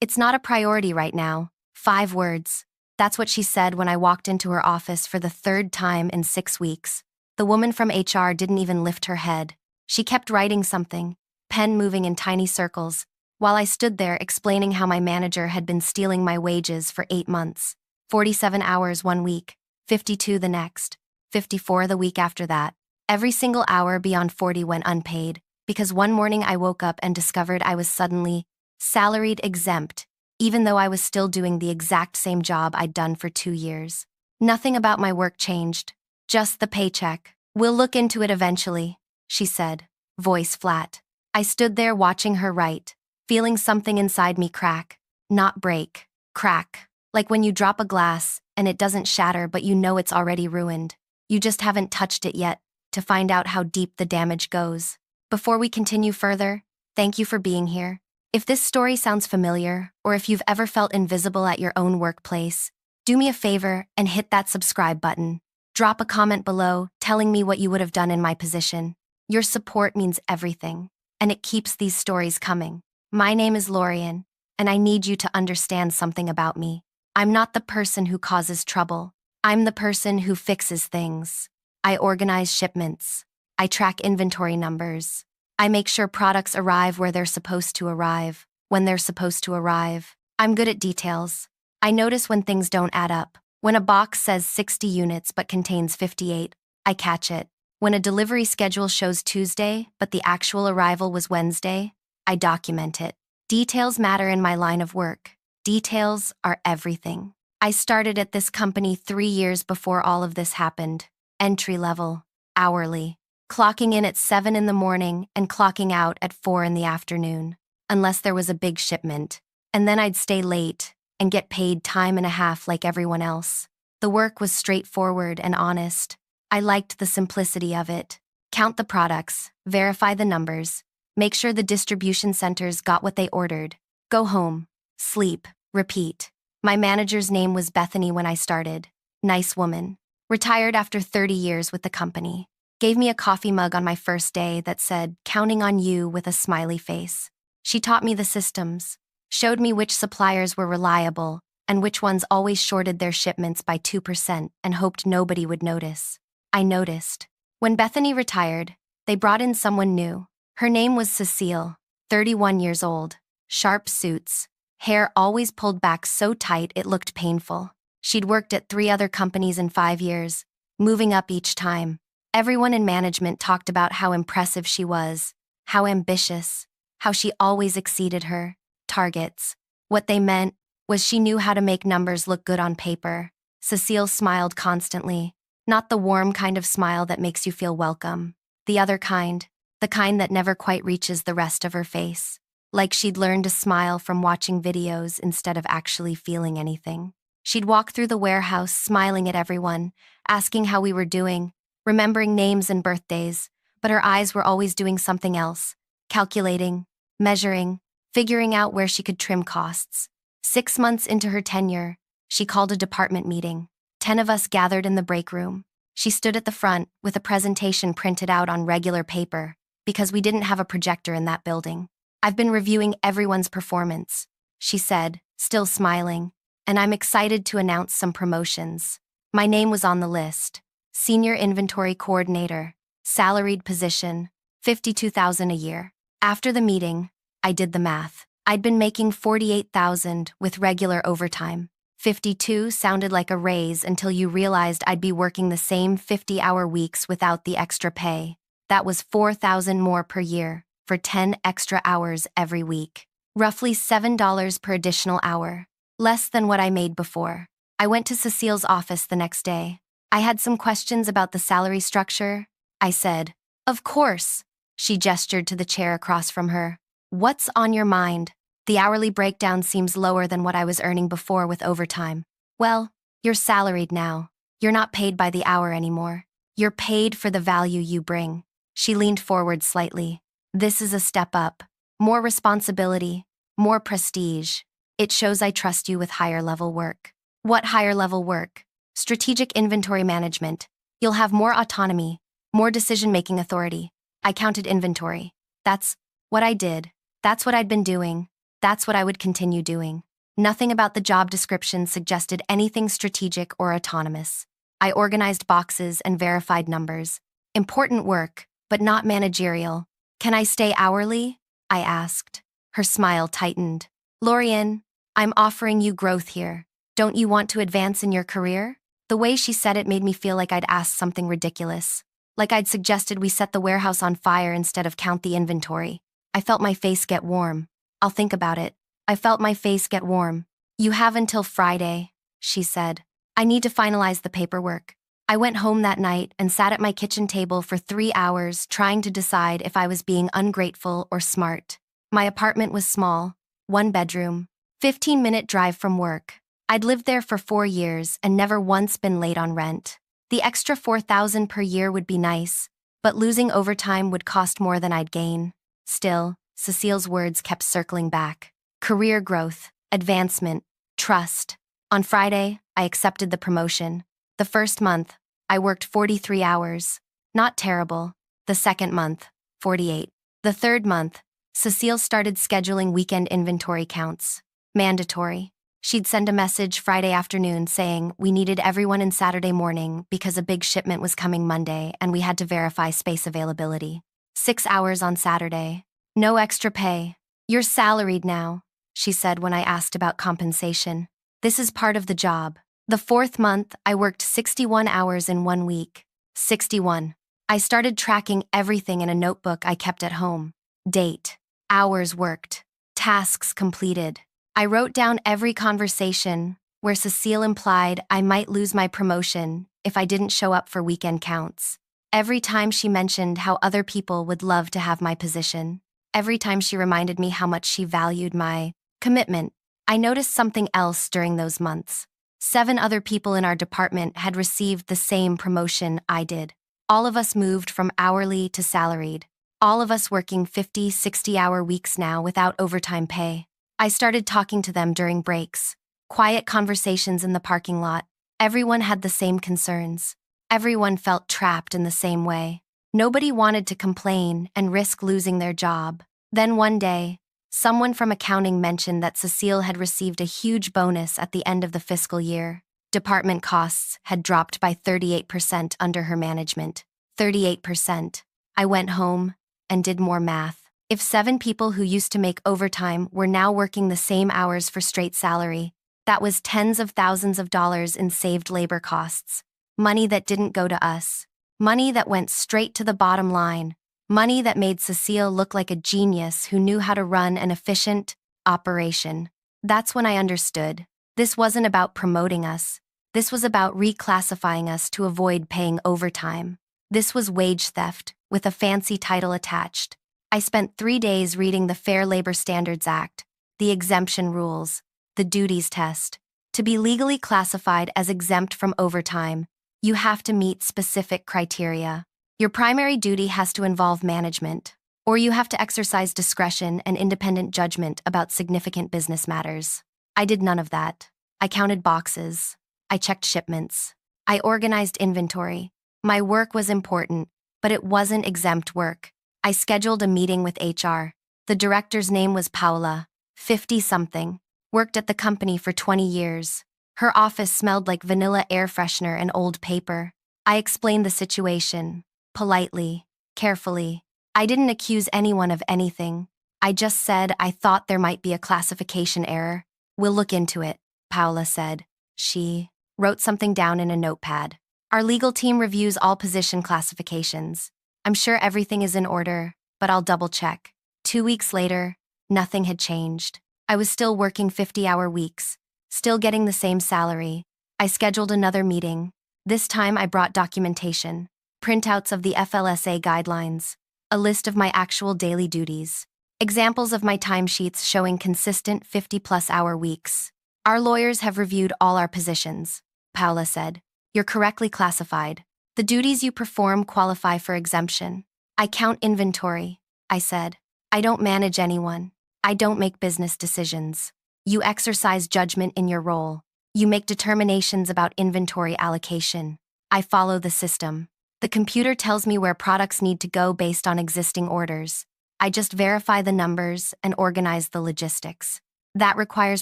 It's not a priority right now. 5 words. That's what she said when I walked into her office for the third time in 6 weeks. The woman from HR didn't even lift her head. She kept writing something, pen moving in tiny circles, while I stood there explaining how my manager had been stealing my wages for 8 months. 47 hours one week, 52 the next, 54 the week after that. Every single hour beyond 40 went unpaid, because one morning I woke up and discovered I was suddenly salaried exempt, even though I was still doing the exact same job I'd done for 2 years. Nothing about my work changed, just the paycheck. "We'll look into it eventually," she said, voice flat. I stood there watching her write, feeling something inside me crack, not break, crack, like when you drop a glass and it doesn't shatter but you know it's already ruined. You just haven't touched it yet to find out how deep the damage goes. Before we continue further, thank you for being here. If this story sounds familiar, or if you've ever felt invisible at your own workplace, do me a favor and hit that subscribe button. Drop a comment below telling me what you would have done in my position. Your support means everything, and it keeps these stories coming. My name is Lorien, and I need you to understand something about me. I'm not the person who causes trouble. I'm the person who fixes things. I organize shipments. I track inventory numbers. I make sure products arrive where they're supposed to arrive, when they're supposed to arrive. I'm good at details. I notice when things don't add up. When a box says 60 units but contains 58, I catch it. When a delivery schedule shows Tuesday but the actual arrival was Wednesday, I document it. Details matter in my line of work. Details are everything. I started at this company 3 years before all of this happened. Entry level, hourly. Clocking in at 7 in the morning and clocking out at 4 in the afternoon, unless there was a big shipment. And then I'd stay late and get paid time and a half like everyone else. The work was straightforward and honest. I liked the simplicity of it. Count the products, verify the numbers, make sure the distribution centers got what they ordered. Go home, sleep, repeat. My manager's name was Bethany when I started. Nice woman. Retired after 30 years with the company. Gave me a coffee mug on my first day that said, "Counting on you," with a smiley face. She taught me the systems, showed me which suppliers were reliable and which ones always shorted their shipments by 2% and hoped nobody would notice. I noticed. When Bethany retired, they brought in someone new. Her name was Cecile, 31 years old, sharp suits, hair always pulled back so tight it looked painful. She'd worked at 3 other companies in 5 years, moving up each time. Everyone in management talked about how impressive she was, how ambitious, how she always exceeded her targets. What they meant was she knew how to make numbers look good on paper. Cecile smiled constantly, not the warm kind of smile that makes you feel welcome. The other kind, the kind that never quite reaches the rest of her face. Like she'd learned to smile from watching videos instead of actually feeling anything. She'd walk through the warehouse smiling at everyone, asking how we were doing, remembering names and birthdays, but her eyes were always doing something else, calculating, measuring, figuring out where she could trim costs. 6 months into her tenure, she called a department meeting. 10 of us gathered in the break room. She stood at the front with a presentation printed out on regular paper, because we didn't have a projector in that building. "I've been reviewing everyone's performance," she said, still smiling, "and I'm excited to announce some promotions." My name was on the list. Senior Inventory Coordinator, salaried position, $52,000 a year. After the meeting, I did the math. I'd been making $48,000 with regular overtime. 52 sounded like a raise until you realized I'd be working the same 50-hour weeks without the extra pay. That was $4,000 more per year for 10 extra hours every week. Roughly $7 per additional hour, less than what I made before. I went to Cecile's office the next day. I had some questions about the salary structure, I said. "Of course," she gestured to the chair across from her. "What's on your mind?" "The hourly breakdown seems lower than what I was earning before with overtime." "Well, you're salaried now. You're not paid by the hour anymore. You're paid for the value you bring." She leaned forward slightly. "This is a step up. More responsibility, more prestige. It shows I trust you with higher-level work." "What higher-level work?" "Strategic inventory management. You'll have more autonomy, more decision-making authority." I counted inventory. That's what I did. That's what I'd been doing. That's what I would continue doing. Nothing about the job description suggested anything strategic or autonomous. I organized boxes and verified numbers. Important work, but not managerial. Can I stay hourly? I asked. Her smile tightened. Lorien, I'm offering you growth here. Don't you want to advance in your career? The way she said it made me feel like I'd asked something ridiculous. Like I'd suggested we set the warehouse on fire instead of count the inventory. I felt my face get warm. I'll think about it. I felt my face get warm. You have until Friday, she said. I need to finalize the paperwork. I went home that night and sat at my kitchen table for 3 hours trying to decide if I was being ungrateful or smart. My apartment was small, 1 bedroom, 15-minute drive from work. I'd lived there for 4 years and never once been late on rent. The extra $4,000 per year would be nice, but losing overtime would cost more than I'd gain. Still, Cecile's words kept circling back. Career growth, advancement, trust. On Friday, I accepted the promotion. The first month, I worked 43 hours. Not terrible. The second month, 48. The third month, Cecile started scheduling weekend inventory counts. Mandatory. She'd send a message Friday afternoon saying we needed everyone in Saturday morning because a big shipment was coming Monday and we had to verify space availability. 6 hours on Saturday. No extra pay. You're salaried now, she said when I asked about compensation. This is part of the job. The fourth month, I worked 61 hours in 1 week. 61. I started tracking everything in a notebook I kept at home. Date. Hours worked. Tasks completed. I wrote down every conversation where Cecile implied I might lose my promotion if I didn't show up for weekend counts. Every time she mentioned how other people would love to have my position. Every time she reminded me how much she valued my commitment. I noticed something else during those months. 7 other people in our department had received the same promotion I did. All of us moved from hourly to salaried. All of us working 50, 60-hour weeks now without overtime pay. I started talking to them during breaks. Quiet conversations in the parking lot. Everyone had the same concerns. Everyone felt trapped in the same way. Nobody wanted to complain and risk losing their job. Then one day, someone from accounting mentioned that Cecile had received a huge bonus at the end of the fiscal year. Department costs had dropped by 38% under her management. 38%. I went home and did more math. If 7 people who used to make overtime were now working the same hours for straight salary, that was tens of thousands of dollars in saved labor costs. Money that didn't go to us. Money that went straight to the bottom line. Money that made Cecile look like a genius who knew how to run an efficient operation. That's when I understood. This wasn't about promoting us. This was about reclassifying us to avoid paying overtime. This was wage theft, with a fancy title attached. I spent 3 days reading the Fair Labor Standards Act, the exemption rules, the duties test. To be legally classified as exempt from overtime, you have to meet specific criteria. Your primary duty has to involve management, or you have to exercise discretion and independent judgment about significant business matters. I did none of that. I counted boxes. I checked shipments. I organized inventory. My work was important, but it wasn't exempt work. I scheduled a meeting with HR. The director's name was Paula, 50-something, worked at the company for 20 years. Her office smelled like vanilla air freshener and old paper. I explained the situation, politely, carefully. I didn't accuse anyone of anything. I just said I thought there might be a classification error. We'll look into it, Paula said. She wrote something down in a notepad. Our legal team reviews all position classifications. I'm sure everything is in order, but I'll double-check. 2 weeks later, nothing had changed. I was still working 50-hour weeks, still getting the same salary. I scheduled another meeting. This time I brought documentation, printouts of the FLSA guidelines, a list of my actual daily duties, examples of my timesheets showing consistent 50-plus hour weeks. Our lawyers have reviewed all our positions, Paula said. You're correctly classified. The duties you perform qualify for exemption. I count inventory, I said. I don't manage anyone. I don't make business decisions. You exercise judgment in your role. You make determinations about inventory allocation. I follow the system. The computer tells me where products need to go based on existing orders. I just verify the numbers and organize the logistics. That requires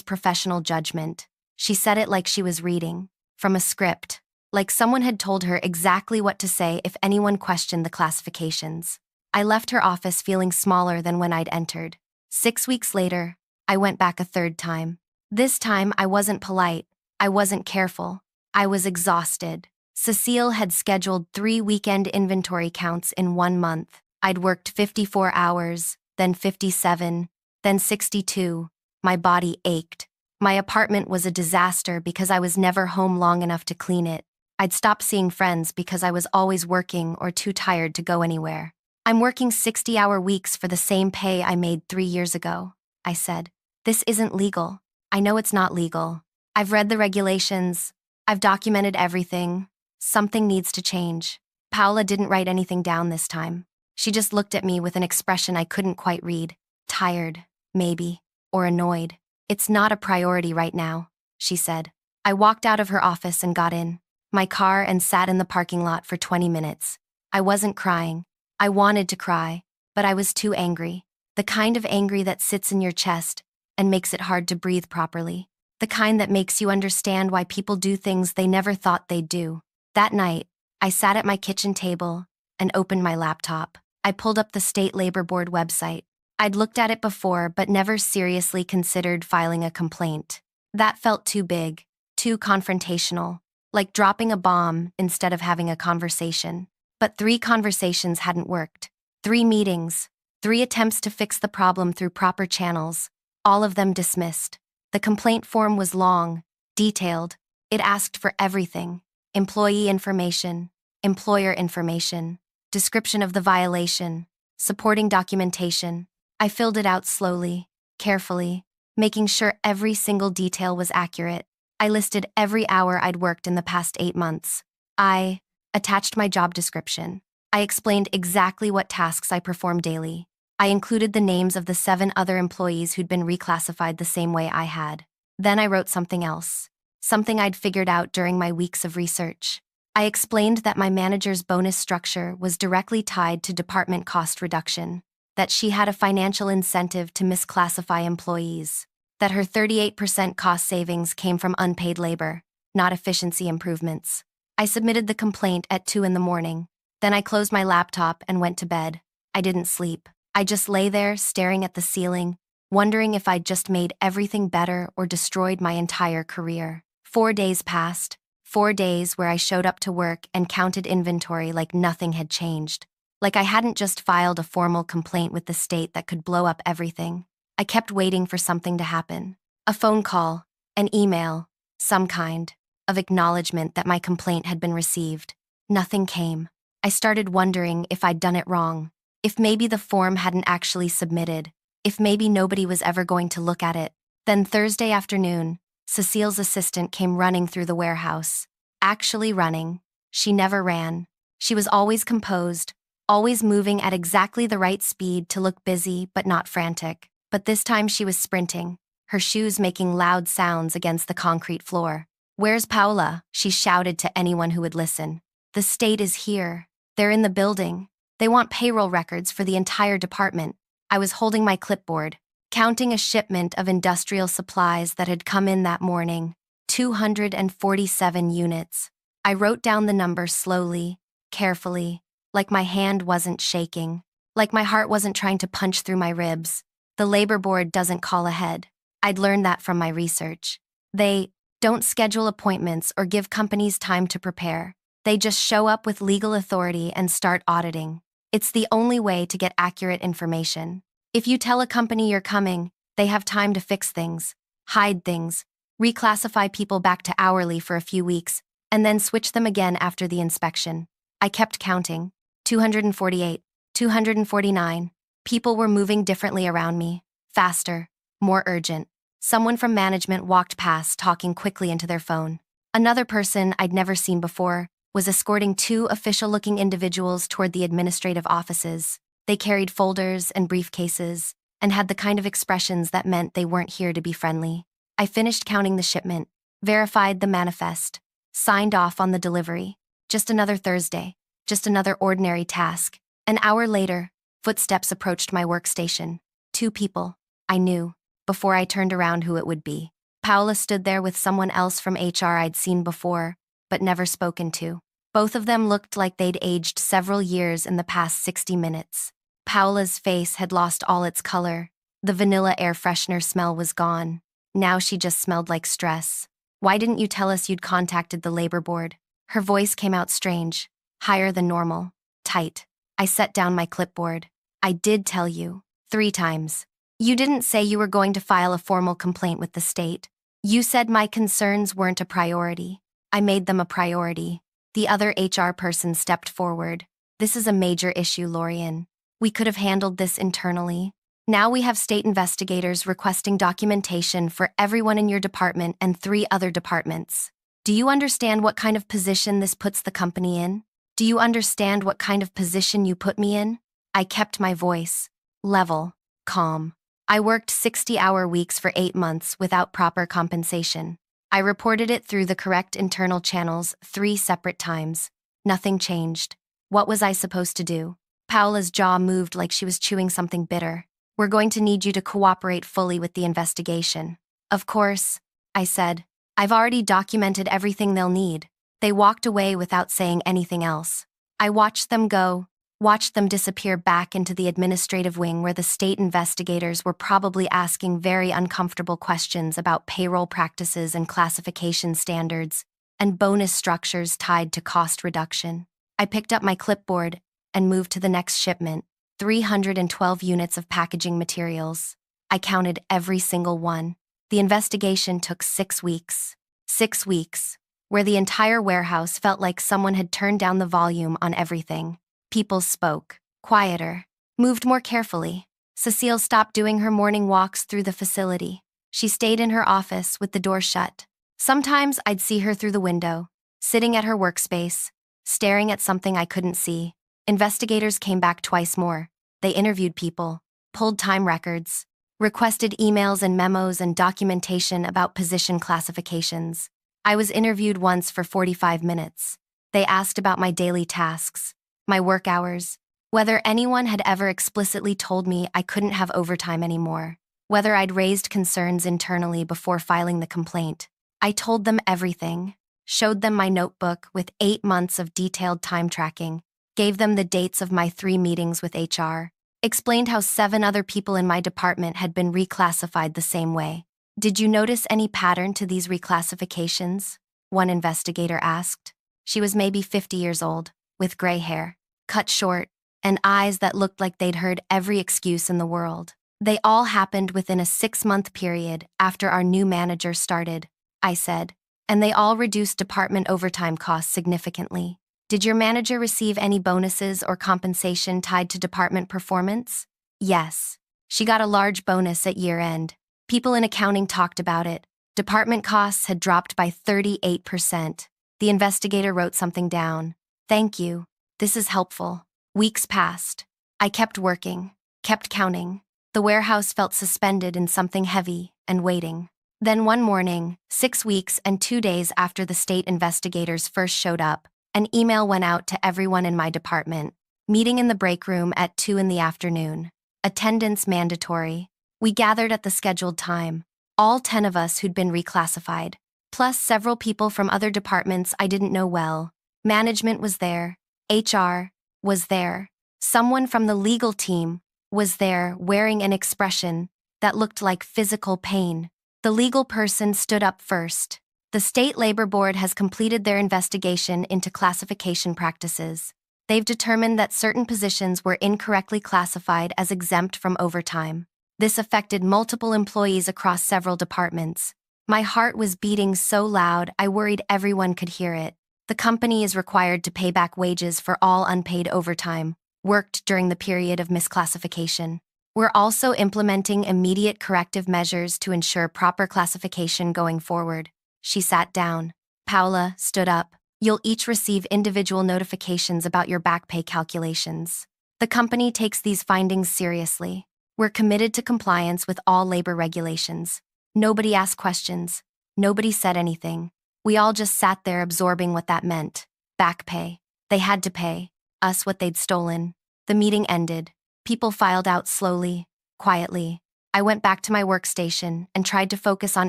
professional judgment. She said it like she was reading from a script, like someone had told her exactly what to say if anyone questioned the classifications. I left her office feeling smaller than when I'd entered. 6 weeks later, I went back a third time. This time, I wasn't polite. I wasn't careful. I was exhausted. Cecile had scheduled 3 weekend inventory counts in 1 month. I'd worked 54 hours, then 57, then 62. My body ached. My apartment was a disaster because I was never home long enough to clean it. I'd stopped seeing friends because I was always working or too tired to go anywhere. I'm working 60-hour weeks for the same pay I made 3 years ago, I said. This isn't legal. I know it's not legal. I've read the regulations. I've documented everything. Something needs to change. Paola didn't write anything down this time. She just looked at me with an expression I couldn't quite read. Tired, maybe, or annoyed. It's not a priority right now, she said. I walked out of her office and got in my car and sat in the parking lot for 20 minutes. I wasn't crying. I wanted to cry, but I was too angry. The kind of angry that sits in your chest and makes it hard to breathe properly. The kind that makes you understand why people do things they never thought they'd do. That night, I sat at my kitchen table and opened my laptop. I pulled up the State Labor Board website. I'd looked at it before but never seriously considered filing a complaint. That felt too big, too confrontational, like dropping a bomb instead of having a conversation. But 3 conversations hadn't worked. 3 meetings, 3 attempts to fix the problem through proper channels, all of them dismissed. The complaint form was long, detailed. It asked for everything: employee information, employer information, description of the violation, supporting documentation. I filled it out slowly, carefully, making sure every single detail was accurate. I listed every hour I'd worked in the past 8 months. I attached my job description. I explained exactly what tasks I performed daily. I included the names of the 7 other employees who'd been reclassified the same way I had. Then I wrote something else, something I'd figured out during my weeks of research. I explained that my manager's bonus structure was directly tied to department cost reduction, that she had a financial incentive to misclassify employees, that her 38% cost savings came from unpaid labor, not efficiency improvements. I submitted the complaint at 2 in the morning. Then I closed my laptop and went to bed. I didn't sleep. I just lay there staring at the ceiling, wondering if I'd just made everything better or destroyed my entire career. 4 days passed, 4 days where I showed up to work and counted inventory like nothing had changed. Like I hadn't just filed a formal complaint with the state that could blow up everything. I kept waiting for something to happen. A phone call, an email, some kind of acknowledgement that my complaint had been received. Nothing came. I started wondering if I'd done it wrong, if maybe the form hadn't actually submitted, if maybe nobody was ever going to look at it. Then Thursday afternoon, Cecile's assistant came running through the warehouse. Actually running. She never ran. She was always composed, always moving at exactly the right speed to look busy but not frantic. But this time she was sprinting, her shoes making loud sounds against the concrete floor. "Where's Paola?" she shouted to anyone who would listen. "The state is here. They're in the building. They want payroll records for the entire department." I was holding my clipboard, counting a shipment of industrial supplies that had come in that morning, 247 units. I wrote down the number slowly, carefully, like my hand wasn't shaking, like my heart wasn't trying to punch through my ribs. The labor board doesn't call ahead. I'd learned that from my research. They don't schedule appointments or give companies time to prepare. They just show up with legal authority and start auditing. It's the only way to get accurate information. If you tell a company you're coming, they have time to fix things, hide things, reclassify people back to hourly for a few weeks, and then switch them again after the inspection. I kept counting. 248, 249. People were moving differently around me. Faster, more urgent. Someone from management walked past, talking quickly into their phone. Another person I'd never seen before was escorting 2 official-looking individuals toward the administrative offices. They carried folders and briefcases and had the kind of expressions that meant they weren't here to be friendly. I finished counting the shipment, verified the manifest, signed off on the delivery. Just another Thursday, just another ordinary task. An hour later, footsteps approached my workstation. 2 people. I knew. before I turned around who it would be. Paola stood there with someone else from HR I'd seen before, but never spoken to. Both of them looked like they'd aged several years in the past 60 minutes. Paola's face had lost all its color. The vanilla air freshener smell was gone. Now she just smelled like stress. "Why didn't you tell us you'd contacted the labor board?" Her voice came out strange, higher than normal, tight. I set down my clipboard. "I did tell you, 3 times. You didn't say you were going to file a formal complaint with the state. You said my concerns weren't a priority. I made them a priority." The other HR person stepped forward. "This is a major issue, Lorien. We could have handled this internally. Now we have state investigators requesting documentation for everyone in your department and 3 other departments. Do you understand what kind of position this puts the company in? Do you understand what kind of position you put me in?" I kept my voice level, calm. I worked 60-hour weeks for 8 months without proper compensation. I reported it through the correct internal channels 3 separate times. Nothing changed. What was I supposed to do? Paola's jaw moved like she was chewing something bitter. "We're going to need you to cooperate fully with the investigation." "Of course," I said. "I've already documented everything they'll need." They walked away without saying anything else. I watched them go, watched them disappear back into the administrative wing where the state investigators were probably asking very uncomfortable questions about payroll practices and classification standards, and bonus structures tied to cost reduction. I picked up my clipboard and moved to the next shipment, 312 units of packaging materials. I counted every single one. The investigation took 6 weeks. 6 weeks, where the entire warehouse felt like someone had turned down the volume on everything. People spoke, quieter, moved more carefully. Cecile stopped doing her morning walks through the facility. She stayed in her office with the door shut. Sometimes I'd see her through the window, sitting at her workspace, staring at something I couldn't see. Investigators came back twice more. They interviewed people, pulled time records, requested emails and memos and documentation about position classifications. I was interviewed once for 45 minutes. They asked about my daily tasks, my work hours, whether anyone had ever explicitly told me I couldn't have overtime anymore, whether I'd raised concerns internally before filing the complaint. I told them everything, showed them my notebook with 8 months of detailed time tracking, gave them the dates of my 3 meetings with HR, explained how 7 other people in my department had been reclassified the same way. "Did you notice any pattern to these reclassifications?" one investigator asked. She was maybe 50 years old, with gray hair, cut short, and eyes that looked like they'd heard every excuse in the world. "They all happened within a 6-month period after our new manager started," I said, "and they all reduced department overtime costs significantly. Did your manager receive any bonuses or compensation tied to department performance?" "Yes. She got a large bonus at year-end. People in accounting talked about it. Department costs had dropped by 38%. The investigator wrote something down. "Thank you. This is helpful." Weeks passed. I kept working, kept counting. The warehouse felt suspended in something heavy and waiting. Then one morning, 6 weeks and 2 days after the state investigators first showed up, an email went out to everyone in my department. "Meeting in the break room at 2 in the afternoon. Attendance mandatory." We gathered at the scheduled time, all 10 of us who'd been reclassified, plus several people from other departments I didn't know well. Management was there, HR was there, someone from the legal team was there wearing an expression that looked like physical pain. The legal person stood up first. "The State Labor Board has completed their investigation into classification practices. They've determined that certain positions were incorrectly classified as exempt from overtime. This affected multiple employees across several departments." My heart was beating so loud I worried everyone could hear it. "The company is required to pay back wages for all unpaid overtime worked during the period of misclassification. We're also implementing immediate corrective measures to ensure proper classification going forward." She sat down. Paola stood up. "You'll each receive individual notifications about your back pay calculations. The company takes these findings seriously. We're committed to compliance with all labor regulations." Nobody asked questions. Nobody said anything. We all just sat there absorbing what that meant. Back pay. They had to pay us what they'd stolen. The meeting ended. People filed out slowly, quietly. I went back to my workstation and tried to focus on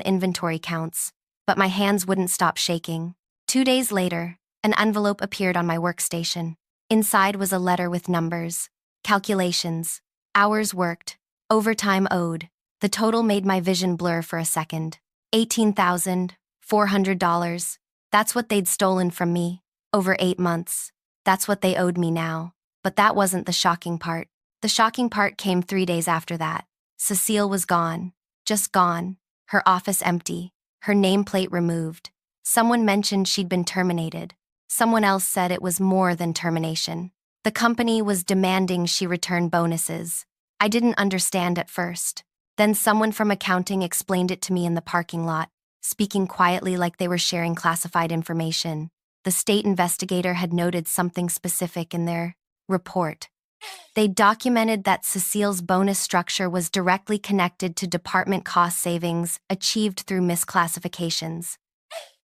inventory counts, but my hands wouldn't stop shaking. 2 days later, an envelope appeared on my workstation. Inside was a letter with numbers, calculations, hours worked, overtime owed. The total made my vision blur for a second. $18,400. That's what they'd stolen from me. Over 8 months. That's what they owed me now. But that wasn't the shocking part. The shocking part came 3 days after that. Cecile was gone. Just gone. Her office empty. Her nameplate removed. Someone mentioned she'd been terminated. Someone else said it was more than termination. The company was demanding she return bonuses. I didn't understand at first. Then someone from accounting explained it to me in the parking lot, speaking quietly like they were sharing classified information. The state investigator had noted something specific in their report. They documented that Cecile's bonus structure was directly connected to department cost savings achieved through misclassifications.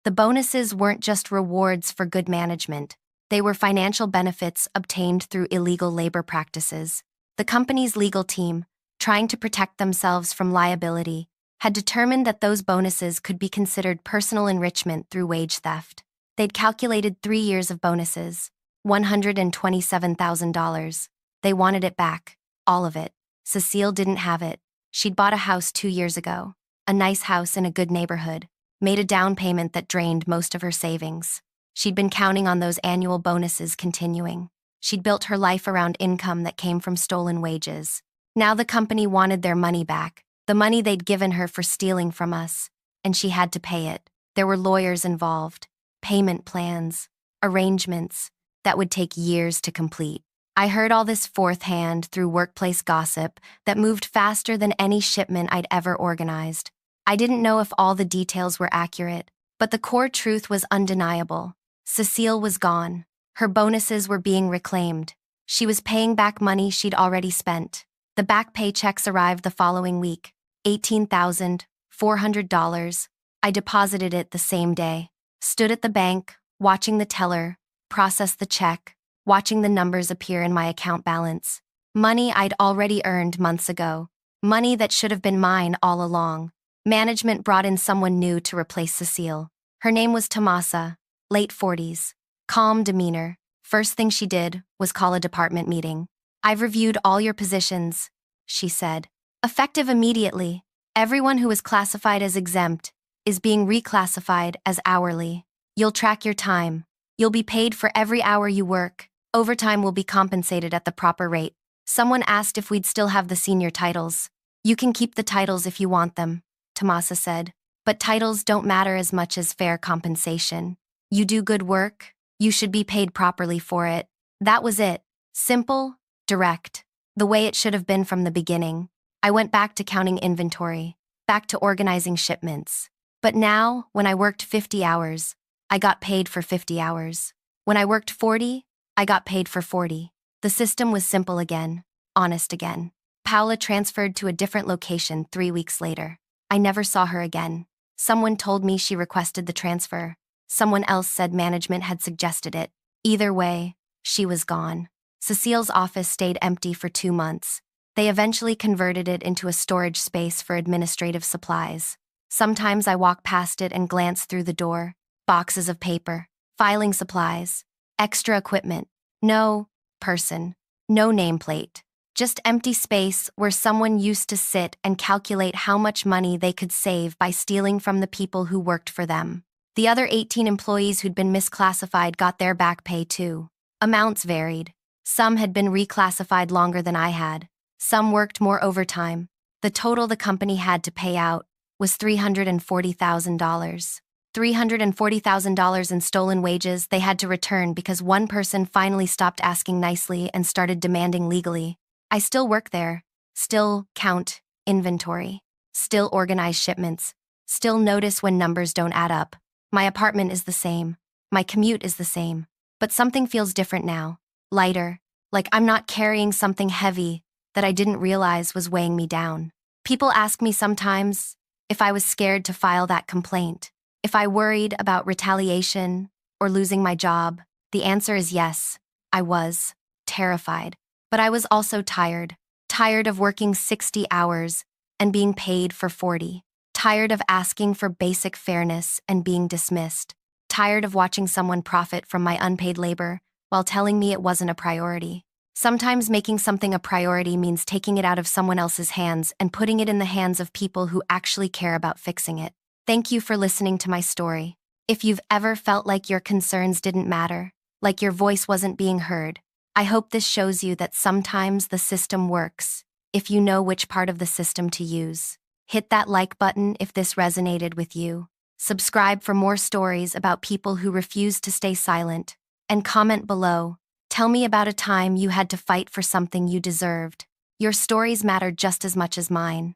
The bonuses weren't just rewards for good management. They were financial benefits obtained through illegal labor practices. The company's legal team, trying to protect themselves from liability, had determined that those bonuses could be considered personal enrichment through wage theft. They'd calculated 3 years of bonuses, $127,000. They wanted it back, all of it. Cecile didn't have it. She'd bought a house 2 years ago, a nice house in a good neighborhood, made a down payment that drained most of her savings. She'd been counting on those annual bonuses continuing. She'd built her life around income that came from stolen wages. Now the company wanted their money back, the money they'd given her for stealing from us, and she had to pay it. There were lawyers involved, payment plans, arrangements that would take years to complete. I heard all this fourth-hand through workplace gossip that moved faster than any shipment I'd ever organized. I didn't know if all the details were accurate, but the core truth was undeniable. Cecile was gone. Her bonuses were being reclaimed. She was paying back money she'd already spent. The back paychecks arrived the following week, $18,400. I deposited it the same day. Stood at the bank, watching the teller process the check, watching the numbers appear in my account balance. Money I'd already earned months ago. Money that should have been mine all along. Management brought in someone new to replace Cecile. Her name was Tomasa, late 40s. Calm demeanor. First thing she did was call a department meeting. "I've reviewed all your positions," she said. "Effective immediately. Everyone who was classified as exempt is being reclassified as hourly. You'll track your time. You'll be paid for every hour you work. Overtime will be compensated at the proper rate." Someone asked if we'd still have the senior titles. "You can keep the titles if you want them," Tomasa said. "But titles don't matter as much as fair compensation. You do good work, you should be paid properly for it." That was it. Simple, direct. The way it should have been from the beginning. I went back to counting inventory, back to organizing shipments. But now, when I worked 50 hours, I got paid for 50 hours. When I worked 40, I got paid for 40. The system was simple again, honest again. Paula transferred to a different location 3 weeks later. I never saw her again. Someone told me she requested the transfer. Someone else said management had suggested it. Either way, she was gone. Cecile's office stayed empty for 2 months. They eventually converted it into a storage space for administrative supplies. Sometimes I walk past it and glance through the door. Boxes of paper, filing supplies, extra equipment. No person, no nameplate. Just empty space where someone used to sit and calculate how much money they could save by stealing from the people who worked for them. The other 18 employees who'd been misclassified got their back pay too. Amounts varied. Some had been reclassified longer than I had. Some worked more overtime. The total the company had to pay out was $340,000. $340,000 in stolen wages they had to return because one person finally stopped asking nicely and started demanding legally. I still work there, still count inventory, still organize shipments, still notice when numbers don't add up. My apartment is the same, my commute is the same, but something feels different now, lighter, like I'm not carrying something heavy that I didn't realize was weighing me down. People ask me sometimes if I was scared to file that complaint, if I worried about retaliation or losing my job. The answer is yes, I was terrified. But I was also tired of working 60 hours, and being paid for 40. Tired of asking for basic fairness and being dismissed. Tired of watching someone profit from my unpaid labor while telling me it wasn't a priority. Sometimes making something a priority means taking it out of someone else's hands and putting it in the hands of people who actually care about fixing it. Thank you for listening to my story. If you've ever felt like your concerns didn't matter, like your voice wasn't being heard, I hope this shows you that sometimes the system works, if you know which part of the system to use. Hit that like button if this resonated with you. Subscribe for more stories about people who refuse to stay silent. And comment below. Tell me about a time you had to fight for something you deserved. Your stories matter just as much as mine.